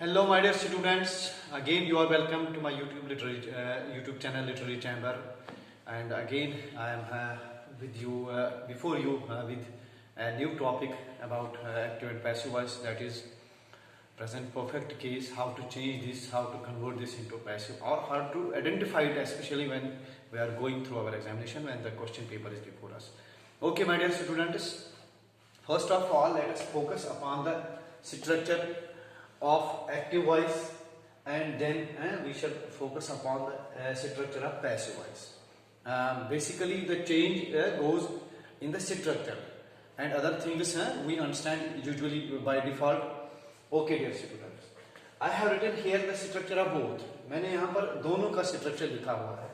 Hello, my dear students. Again, you are welcome to my YouTube channel, Literary Chamber. And again, I am with you before you with a new topic about active and passive voice, that is present perfect case. How to change this, how to convert this into passive, or how to identify it, especially when we are going through our examination when the question paper is before us. Okay, my dear students. First of all, let us focus upon the structure of active voice, and then we shall focus upon the structure of passive voice. Basically, the change goes in the structure, and other things we understand usually by default. Okay, dear students, I have written here the structure of both. मैंने यहाँ पर दोनों का structure लिखा हुआ है,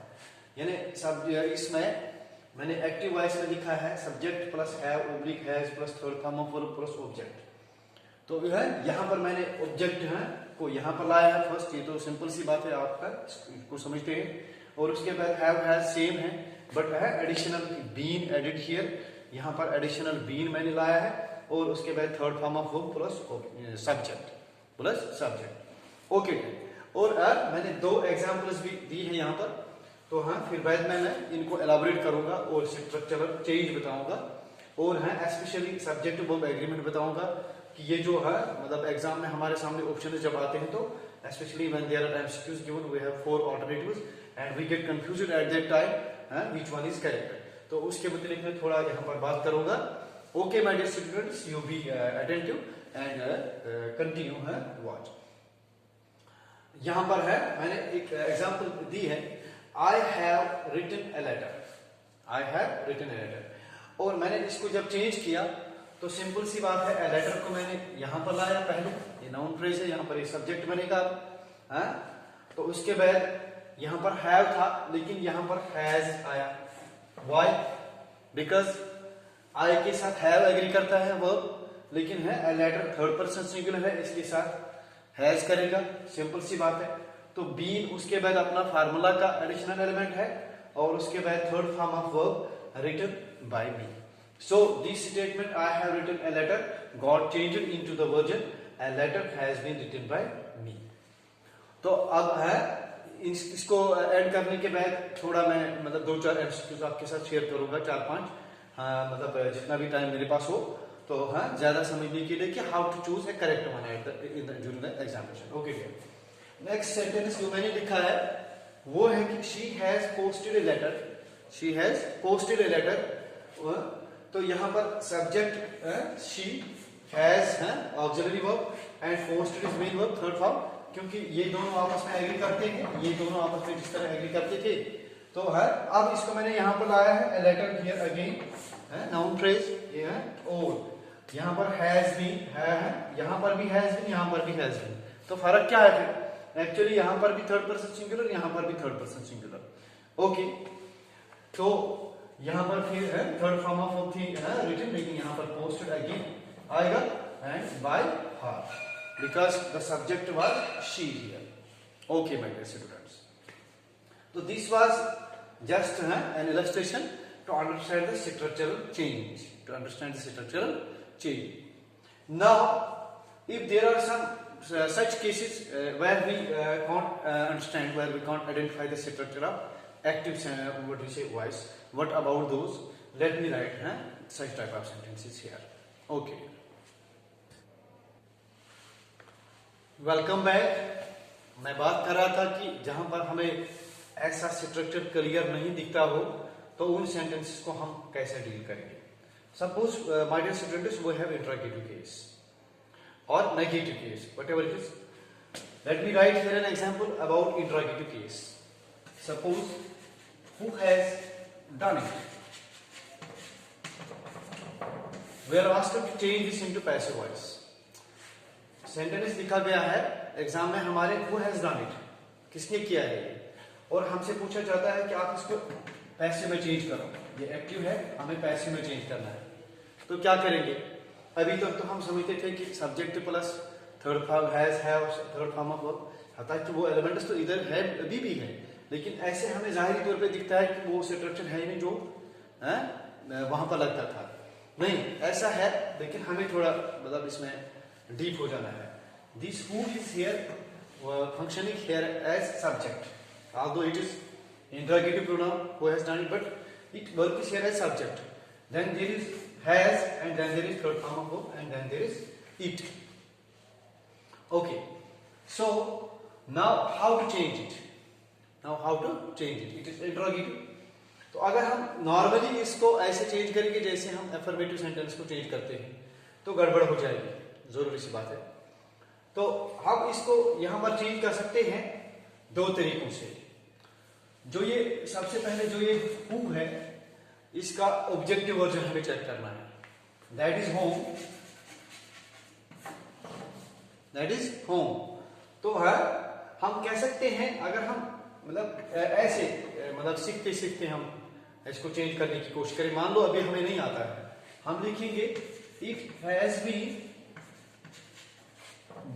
यानी सब इसमें मैंने एक्टिव वॉइस में लिखा है subject plus have oblique has plus third form of verb plus object. तो है यहाँ पर मैंने ऑब्जेक्ट है को यहाँ पर लाया है फर्स्ट, ये तो सिंपल सी बात है, आपका इसको समझते हैं। और उसके बाद हैव हैज सेम है, बट है एडिशनल बीन एडिड हियर, यहाँ पर एडिशनल बीन मैंने लाया है। और उसके बाद third form of verb plus subject. Okay, और मैंने दो एग्जांपल्स भी दी है यहाँ पर, तो हाँ फिर बाद में मैं इनको एलाबोरेट करूंगा और स्ट्रक्चरल चेंज बताऊंगा, और हाँ स्पेशली सब्जेक्ट वर्ब एग्रीमेंट बताऊंगा कि ये जो है मतलब एग्जाम में हमारे सामने ऑप्शन जब आते हैं तो specially when there are MCQs given we have 4 alternatives and we get confused at that time which one is correct. तो उसके मुताबिक मैं थोड़ा यहाँ पर बात करूंगा। Okay my dear students, you be attentive and continue है वॉच। यहाँ पर है मैंने एक एग्जांपल दी है, I have written a letter. I have written a letter. और मैंने इसको जब चेंज किया तो सिंपल सी बात है, a letter को मैंने यहाँ पर लाया, पहले ये नाउन फ्रेज है, यहाँ पर ये सब्जेक्ट बनेगा। तो उसके बाद यहाँ पर have था, लेकिन यहाँ पर has आया। Why? Because I के साथ have एग्री करता है verb, लेकिन है a letter third person singular है, इसके साथ has करेगा, सिंपल सी बात है। तो बीन उसके बाद अपना फार्मूला का एडिशनल एलिमेंट है, और उसके बाद third form of verb written by me. So this statement I have written a letter got changed into the version a letter has been written by me. तो अब है इसको ऐड करने के बाद थोड़ा मैं मतलब 2-4 एमसीक्यूज आपके साथ शेयर करूंगा, 4-5 मतलब जितना भी टाइम मेरे पास हो, तो हाँ ज्यादा समझने के लिए कि how to choose a correct one during the examination. Okay, next sentence जो मैंने लिखा है वो है कि she has posted a letter, she has posted a letter. तो यहाँ पर सब्जेक्ट शी हैज है auxiliary verb and posted is main verb third form, क्योंकि ये दोनों आपस में एग्री करते हैं, ये दोनों आपस में जिस तरह एग्री करते थे। तो है अब इसको मैंने यहाँ पर लाया है, ए लेटर हियर अगेन है नाउन फ्रेज ये है, और यहाँ पर हैज बीन है, यहाँ पर भी हैज बीन, यहाँ पर भी हैज बीन। तो फर्क क्या है फिर? एक्चुअली यहां पर भी थर्ड पर्सन सिंगुलर, यहां पर भी थर्ड पर्सन सिंगुलर। ओके, तो यहां पर फिर है थर्ड फॉर्म ऑफ वर्ब थी रिटन, लेकिन यहां पर पोस्टेड अगेन आएगा and by her, because the subject was she here. Okay my dear students, तो this was just an illustration to understand the structural change, to understand the structural change. Now if there are some such cases where we can't understand, where we can't identify the structure of active what we say voice, what about those? Let me write such type of sentences here. Okay, welcome back. मैं बात कर रहा था कि जहां पर हमें ऐसा स्ट्रक्चर क्लियर नहीं दिखता हो तो उन सेंटेंसेस को हम कैसे डील करेंगे। Suppose my dear students, we have interrogative case or negative case, whatever it is. Let me write here an example about interrogative case. Suppose, who has done it? We are asked to change this into passive voice. Sentence लिखा गया है exam में हमारे, who has done it, किसने किया है ये, और हमसे पूछा जाता है कि आप इसको पैसिव में चेंज करो। ये एक्टिव है, हमें पैसिव में चेंज करना है, तो क्या करेंगे? अभी तक तो हम समझते थे कि subject plus third form has third form of verb, हालांकि वो एलिमेंट्स तो इधर है अभी भी है, लेकिन ऐसे हमें जाहिरी तौर पे दिखता है कि वो स्ट्रक्चर है नहीं जो वहां पर लगता था। नहीं, ऐसा है, लेकिन हमें थोड़ा मतलब इसमें डीप हो जाना है। this who is here functioning here as subject, although it is interrogative pronoun who has done it, but it work is here as subject. Then there is has, and then there is third form of verb, and then there is it. Okay, so now how to change it? It is interrogative. तो अगर हम normally इसको ऐसे change करेंगे जैसे हम affirmative sentence को change करते हैं तो गड़बड़ हो जाएगी, जरूरी सी बात है। तो हम इसको यहां पर चेंज कर सकते हैं दो तरीकों से। जो ये सबसे पहले जो ये हु है, इसका ऑब्जेक्टिव वर्जन हमें चेक करना है, दैट इज होम। तो है हम कह सकते हैं, अगर हम मतलब ऐसे मतलब सीखते सीखते हम इसको चेंज करने की कोशिश करें, मान लो अभी हमें नहीं आता है, हम लिखेंगे it has been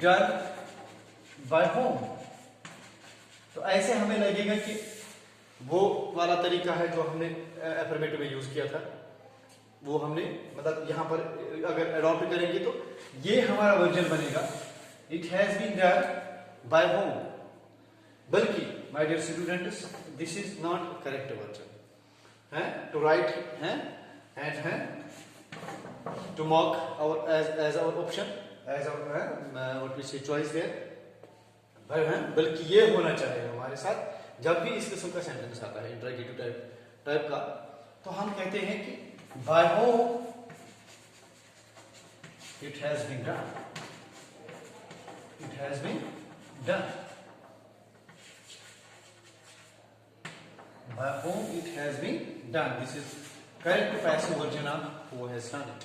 done by whom. तो ऐसे हमें लगेगा कि वो वाला तरीका है जो हमने अफर्मेटिव में यूज किया था, वो हमने मतलब यहां पर अगर अडॉप्ट करेंगे तो ये हमारा वर्जन बनेगा, it has been done by home. बल्कि my dear students, this is not correct version है टू राइट है एंड है to mark our as our option, as our what we say choice there है, बल्कि ये होना चाहिए हमारे साथ जब भी इस किस्म का सेंटेंस आता है इंटरोगेटिव टाइप का। तो हम कहते हैं कि by whom it has been done, it has been done, by whom it has been done. This is correct passive version of who has done it.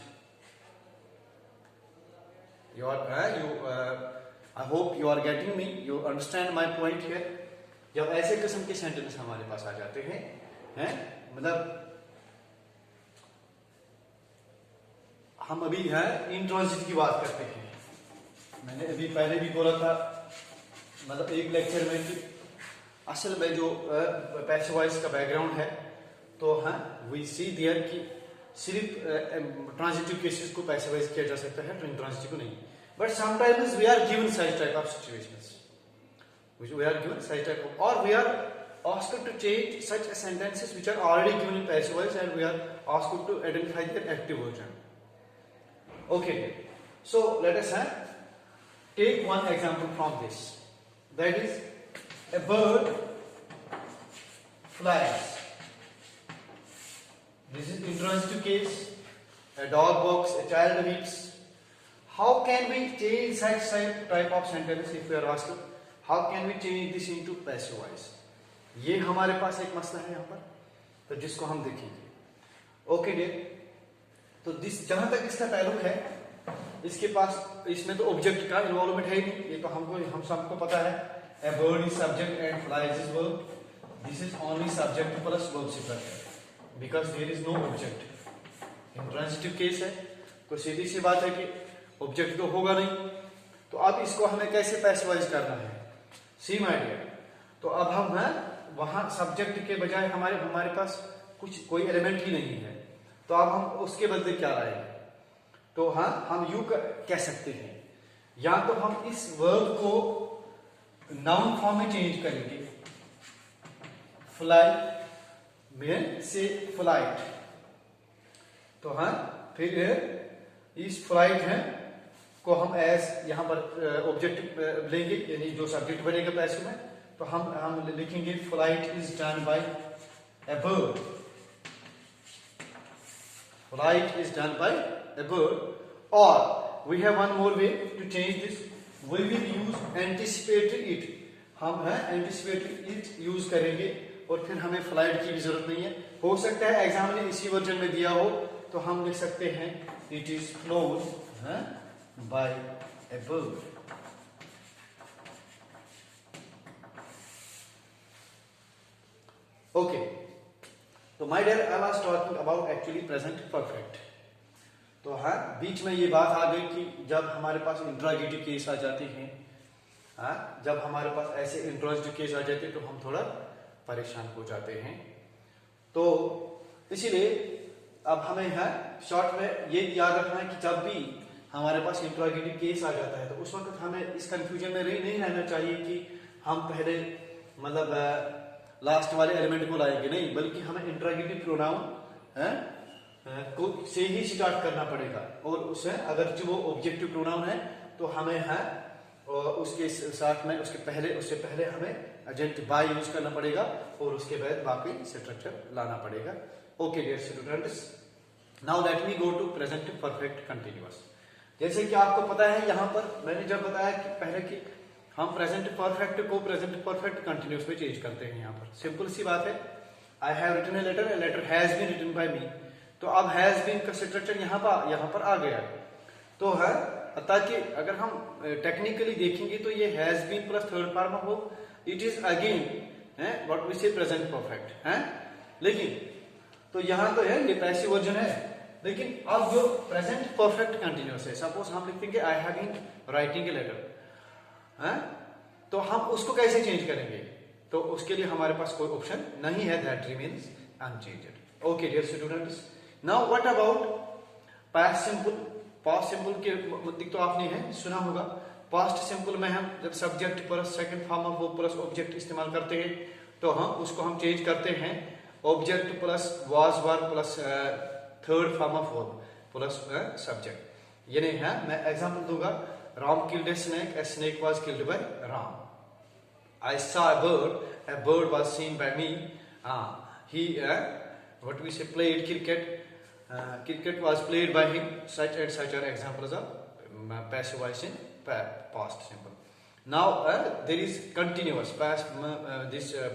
I hope you are getting me. You understand my point here. जब ऐसे किस्म के sentence हमारे पास आ जाते हैं मतलब हम अभी है इंट्रांजिट की बात करते हैं। मैंने अभी पहले भी बोला था मतलब एक लेक्चर में कि असल में जो पैसिव वॉइस का बैकग्राउंड है, तो हाँ वी सी देयर कि सिर्फ ट्रांजिटिव केसेस को पैसिव वॉइस किया जा सकता है, इंट्रांजिटिव को नहीं। But sometimes we are given such type of situations, we are given such type of, or we are asked to change such sentences which are already given in passive voice, and we are asked to identify their active version. Okay, so let us take one example from this, that is a bird flies. This is intransitive case. A dog barks, a child weeps. How can we change such type of sentence if we are asked? How can we change this into passive voice? ये हमारे पास एक मसला है यहाँ पर, तो जिसको हम देखेंगे। ओके डियर, तो जहां तक इसका ताल्लुक है, इसके पास इसमें तो ऑब्जेक्ट का इन्वॉल्वमेंट है ही नहीं, ये तो हम सबको पता है। A bird is subject and flies is verb. This is only subject plus verb superlative because there is no object. Intransitive case है, तो सीधी सी बात है कि ऑब्जेक्ट तो होगा नहीं। तो अब इसको हमें कैसे पैसिवाइज करना है? सी माय डियर, तो अब हम वहां सब्जेक्ट के बजाय हमारे पास कोई एलिमेंट ही नहीं है, तो अब हम उसके बदले क्या लाएंगे? तो हम यूं कह सकते हैं, या तो हम इस वर्ब को नाउन फॉर्म में चेंज करेंगे, फ्लाई में से फ्लाइट, तो फिर इस फ्लाइट को हम एज यहां पर ऑब्जेक्ट लेंगे, यानी जो सब्जेक्ट बनेगा पैसिव में, तो हम लिखेंगे flight is done by a bird, flight is done by a bird. और we have one more way to change this, we will use anticipatory it, हम एंटिसिपेटरी इट यूज करेंगे और फिर हमें फ्लाइट की भी जरूरत नहीं है। हो सकता है एग्जाम ने इसी वर्जन में दिया हो, तो हम लिख सकते हैं it is phloem by a bird. Okay, तो my dear, I was talking about actually present perfect. तो बीच में ये बात आ गई कि जब हमारे पास इंट्रोगेटिव केस आ जाते हैं, जब हमारे पास ऐसे इंट्रोगेटिव केस आ जाते हैं तो हम थोड़ा परेशान हो जाते हैं। तो इसीलिए अब हमें शॉर्ट में ये याद रखना है कि जब भी हमारे पास इंट्रोगेटिव केस आ जाता है, तो उस वक्त हमें इस कंफ्यूजन में नहीं रहना चाहिए कि हम पहले मतलब लास्ट वाले एलिमेंट को लाएंगे, नहीं, बल्कि हमें इंट्रोगेटिव प्रोनाउन को से ही स्टार्ट करना पड़ेगा। और उसे अगर जो वो ऑब्जेक्टिव प्रोनाउन है तो हमें है और उसके साथ में उससे पहले हमें एजेंट बाय यूज करना पड़ेगा और उसके बाद बाकी स्ट्रक्चर लाना पड़ेगा। Okay dear students, now let me go to present perfect continuous. जैसे कि आपको पता है यहाँ पर मैंने जब बताया कि पहले कि हम प्रेजेंट परफेक्ट को प्रेजेंट परफेक्ट कंटिन्यूअस में चेंज करते हैं। यहाँ पर सिंपल सी बात है, I have written a letter has been written by me. तो अब हैज बीन का स्ट्रक्चर यहाँ पर आ गया। तो है ताकि अगर हम टेक्निकली देखेंगे तो ये has been plus third form of verb, it is again what we say present perfect है। लेकिन तो यहाँ तो है ये पैसिव वर्जन है, लेकिन अब जो प्रेजेंट परफेक्ट कंटिन्यूअस है, सपोज हम लिखेंगे I have been writing a letter, तो हम उसको कैसे चेंज करेंगे? तो उसके लिए हमारे पास कोई ऑप्शन नहीं है, that remains unchanged. Okay dear students, now what about past simple? Past simple के मतलब तो आपने है सुना होगा। पास्ट सिंपल में हम जब subject plus second form of verb plus object इस्तेमाल करते हैं तो उसको हम चेंज करते हैं object plus was were plus third form of verb plus subject. यानी है मैं एग्जांपल दूंगा, Ram killed a snake was killed by Ram. I saw a bird was seen by me. He what we say played cricket. Cricket was played by him. Such and such are examples of passive voice in past simple. Now there is continuous past.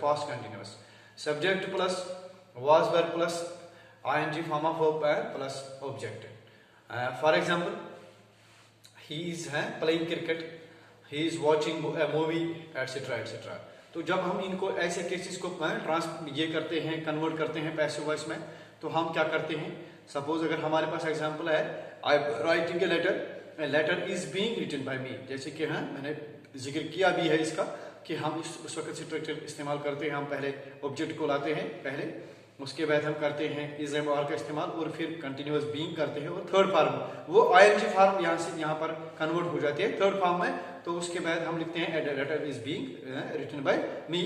Past continuous. Subject plus was were plus ing form of verb plus object. For example, he is playing cricket. He is watching a movie, etc. etc. तो जब हम इनको ऐसे cases को ये करते हैं, convert करते हैं पैसिव वॉइस में, तो हम क्या करते हैं? सपोज अगर हमारे पास एग्जांपल है I writing a letter is being written by me, जैसे कि मैंने जिक्र किया भी है इसका कि हम उस वक्त स्ट्रक्चर इस्तेमाल करते हैं। हम पहले ऑब्जेक्ट को लाते हैं पहले, उसके बाद हम करते हैं इज एम आर का इस्तेमाल और फिर कंटिन्यूअस बीइंग करते हैं और थर्ड फॉर्म वो आईएनजी फॉर्म यहाँ पर कन्वर्ट हो जाती है थर्ड फॉर्म में। तो उसके बाद हम लिखते हैं letter is being written by me.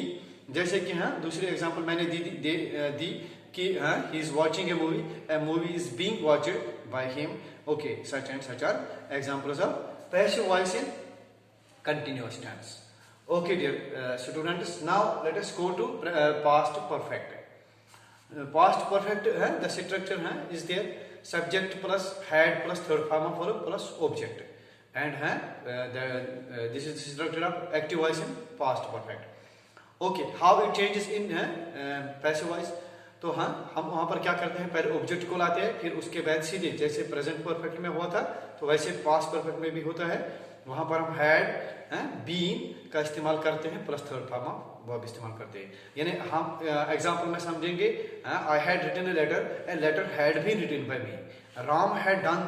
जैसे कि दूसरी एग्जांपल मैंने दी कि he is watching a movie is being watched by him. Okay, such and such are examples of passive voice in continuous tense. Okay dear students, now let us go to past perfect. Past perfect है the structure is there subject plus had plus third form of verb plus object and this is structure of active voice in past perfect. Okay, how it changes in passive voice? तो हम वहां पर क्या करते हैं, पहले object को लाते हैं, फिर उसके बाद सीधे जैसे प्रेजेंट परफेक्ट में हुआ था तो वैसे पास्ट परफेक्ट में भी होता है। वहां पर हम हैड बीन का इस्तेमाल करते हैं plus third form of verb इस्तेमाल करते हैं। यानी हम एग्जांपल में समझेंगे I had written a letter had been written by me, Ram had done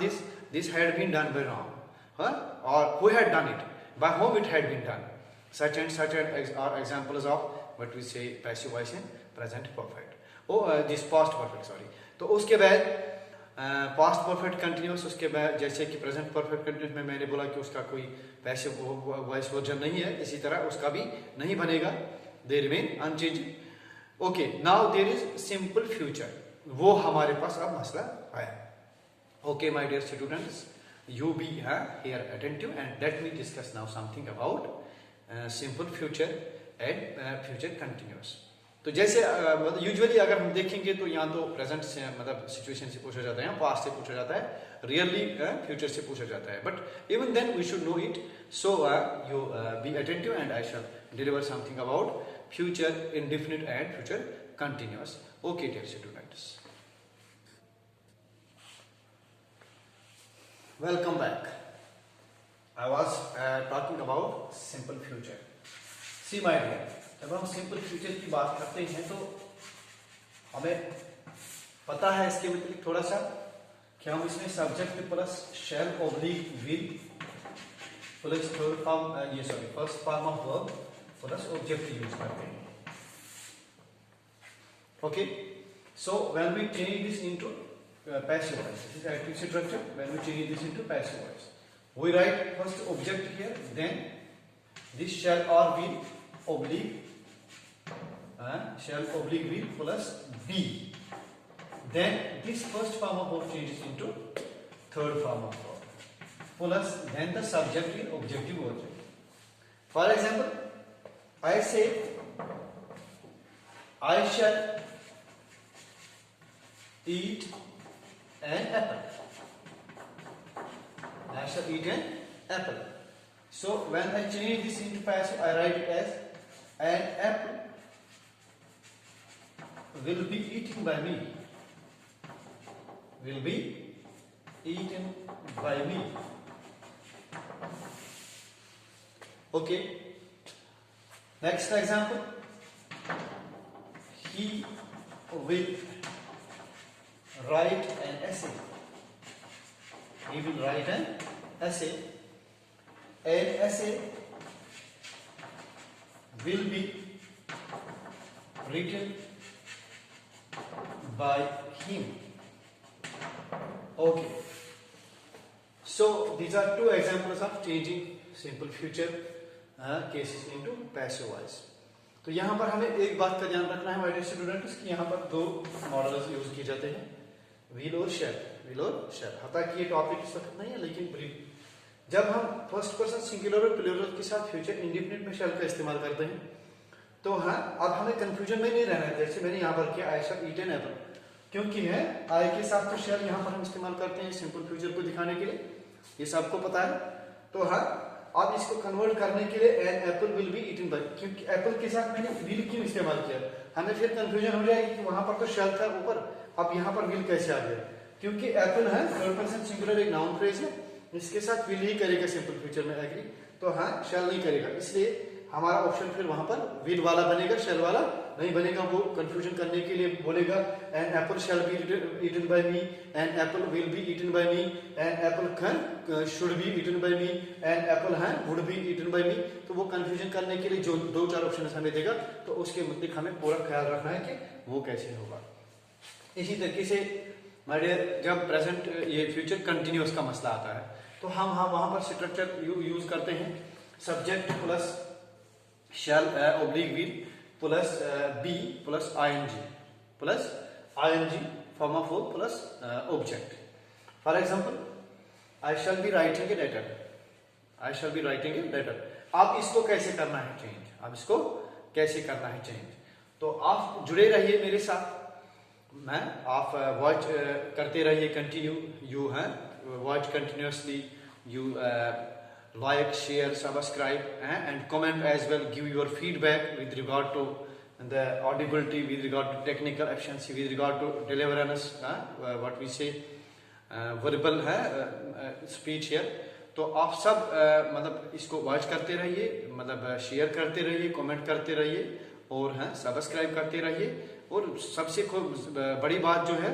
this had been done by Ram, or who had done it, by whom it had been done. Such and such are examples of what we say passive voice in present perfect. This past perfect, sorry. तो उसके बाद past perfect continuous, उसके बाद जैसे कि present perfect continuous में मैंने बोला कि उसका कोई पैसिव वॉइस वर्जन नहीं है, इसी तरह उसका भी नहीं बनेगा, they remain unchanging. Okay, now there is simple future, वो हमारे पास अब मसला है। Okay my dear students, you be here attentive and let me discuss now something about simple future and future continuous। तो जैसे यूजुअली अगर हम देखेंगे तो यहाँ तो प्रेजेंट से मतलब सिचुएशन से पूछा जाता है, पास्ट से पूछा जाता है, रियरली फ्यूचर से पूछा जाता है, but even then we should know it. So you be attentive and I shall deliver something about future indefinite and future continuous. Okay dear students, welcome back. I was talking about simple future. See my dear, जब हम simple future की बात करते हैं तो हमें पता है इसके मतलब थोड़ा सा कि हम इसमें subject plus shall oblique will plus third form first form of verb plus object use करते हैं। Okay, so when we change this into passive voice, this is active structure, when we change this into passive voice, We write first object here, then this shall or will oblique will plus be. Then this first form of verb changes into third form of verb plus then the subject in objective object. For example, I say I shall eat an apple. I shall eat an apple. So when I change this into passive, I write it as an apple will be eaten by me. Will be eaten by me. Okay. Next example. He will write an essay. He will write an essay. An essay will be written by him. Okay. So these are two examples of changing simple future cases into passive voice. तो यहाँ पर हमें एक बात का ध्यान रखना है माय डियर स्टूडेंट्स कि यहाँ पर दो मॉडल्स यूज किए जाते हैं, विल और शैल. विल और शैल. हालांकि ये टॉपिक इस वक्त नहीं है लेकिन ब्रीफ जब हम फर्स्ट पर्सन सिंगुलर और प्लूरल के साथ फ्यूचर इंडेफिनिट में शैल का इस्तेमाल करते हैं तो हाँ अब हमें कंफ्यूजन में नहीं रहना है. जैसे मैंने यहाँ पर किया आई शैल ईट एन एप्पल, क्योंकि है आई के साथ तो शैल यहाँ पर हम इस्तेमाल करते हैं सिंपल फ्यूचर को दिखाने के लिए, ये सबको पता है. तो हाँ अब इसको कन्वर्ट करने के लिए an apple will be eaten by, क्योंकि एप्पल के साथ मैंने विल क्यों इस्तेमाल किया, हमें फिर कंफ्यूजन हो जाएगी कि वहां पर तो शैल था ऊपर, अब यहाँ पर विल कैसे आ गया. क्योंकि एप्पल है थर्ड पर्सन सिंगुलर एक नाउन फ्रेज है, इसके साथ विल ही करेगा सिंपल फ्यूचर में एग्री, तो हाँ शैल नहीं करेगा. इसलिए हमारा ऑप्शन फिर वहां पर विल वाला बनेगा, शैल वाला नहीं बनेगा. वो कंफ्यूजन करने के लिए बोलेगा an apple shall be eaten by me, an apple will be eaten by me, an apple can should be eaten by me, an apple है would be eaten by me. तो वो कंफ्यूजन करने के लिए जो दो चार ऑप्शन हमें देगा तो उसके मुताबिक हमें पूरा ख्याल रखना है कि वो कैसे होगा. इसी तरीके से माय डियर जब प्रेजेंट ये फ्यूचर कंटिन्यूअस का मसला आता है तो हम वहां पर स्ट्रक्चर यूज करते हैं subject plus shall oblique will plus be plus ING form of verb plus object. For example I shall be writing a letter. I shall be writing a letter. आप इसको कैसे करना है चेंज, आप इसको कैसे करना है चेंज, तो आप जुड़े रहिए मेरे साथ. मैं आप वॉच करते रहिए कंटिन्यू, यू हैं watch continuously, you like, share, subscribe and comment as well. Give your feedback with regard to the audibility, with regard to technical efficiency, with regard to deliverance, what we say verbal speech here. तो आप सब मतलब इसको watch करते रहिए, मतलब share करते रहिए, कमेंट करते रहिए और सब्सक्राइब करते रहिए. और सबसे बड़ी बात जो है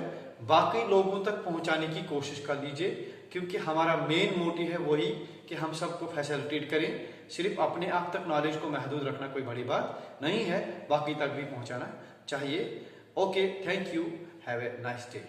बाकी लोगों तक पहुंचाने की कोशिश कर लीजिए, क्योंकि हमारा मेन मोटिव है वही कि हम सबको फैसिलिटेट करें. सिर्फ अपने आप तक नॉलेज को महदूद रखना कोई बड़ी बात नहीं है, बाकी तक भी पहुंचाना चाहिए. Okay, thank you, have a nice day.